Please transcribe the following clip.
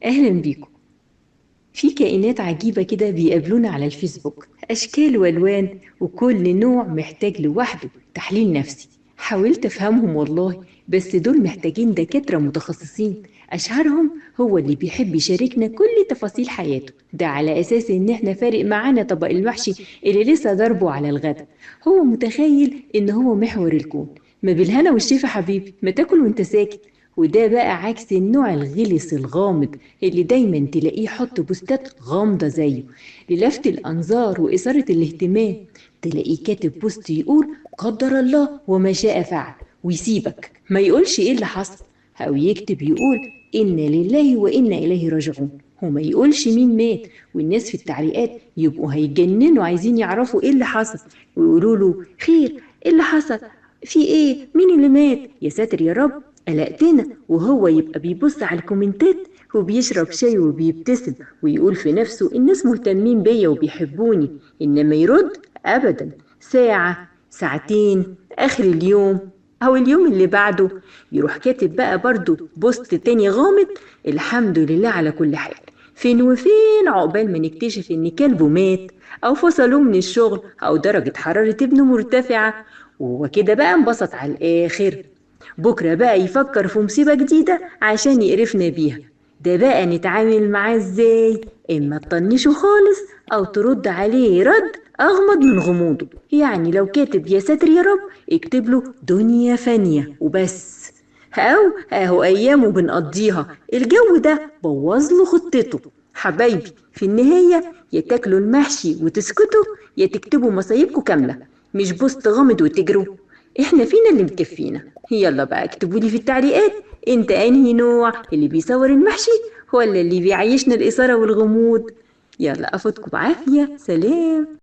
أهلا بيكم. في كائنات عجيبة كده بيقابلونا على الفيسبوك، أشكال وألوان، وكل نوع محتاج لوحده تحليل نفسي. حاولت أفهمهم والله، بس دول محتاجين دكاترة متخصصين. أشهرهم هو اللي بيحب يشاركنا كل تفاصيل حياته، ده على أساس إن إحنا فارق معانا طبق المحشي اللي لسه ضربه على الغدا. هو متخيل إن هو محور الكون. ما بالهنا والشفا حبيبي، ما تاكل وانت ساكت. وده بقى عكس النوع الغلس الغامض اللي دايما تلاقيه يحط بوستات غامضة زيه للفت الأنظار وإثارة الاهتمام. تلاقيه كاتب بوست يقول قدر الله وما شاء فعل، ويسيبك ما يقولش إيه اللي حصل. أو يكتب يقول إنا لله وإنا إليه راجعون، وما يقولش مين مات. والناس في التعليقات يبقوا هيجننوا عايزين يعرفوا إيه اللي حصل، ويقولوا له خير، إيه اللي حصل، في إيه، مين اللي مات، يا ساتر يا رب قلقتنا. وهو يبقى بيبص على الكومنتات وبيشرب شاي وبيبتسم ويقول في نفسه الناس مهتمين بيا وبيحبوني، إنما يرد أبدا. ساعة، ساعتين، آخر اليوم أو اليوم اللي بعده يروح كاتب بقى برضو بوست تاني غامض: الحمد لله على كل حال. فين وفين عقبال ما نكتشف إن كلبه مات، أو فصلوه من الشغل، أو درجة حرارة ابنه مرتفعة. وهو كده بقى انبسط على الآخر. بكرة بقى يفكر في مصيبة جديدة عشان يقرفنا بيها. ده بقى نتعامل معاه ازاي؟ اما تطنشه خالص، او ترد عليه رد اغمض من غموضه. يعني لو كاتب يا ساتر يا رب، اكتب له دنيا فانية وبس. او اهو ايامه بنقضيها، الجو ده بوظ له خطته. حبايبي، في النهاية يا تاكلوا المحشي وتسكتوا، يا تكتبوا مصايبكم كاملة، مش بوست غامض وتجروا. احنا فينا اللي مكفينا. يلا بقى اكتبوا لي في التعليقات، انت انهي نوع، اللي بيصور المحشي ولا اللي بيعيشنا الإثارة والغموض؟ يلا افوتكم بعافية، سلام.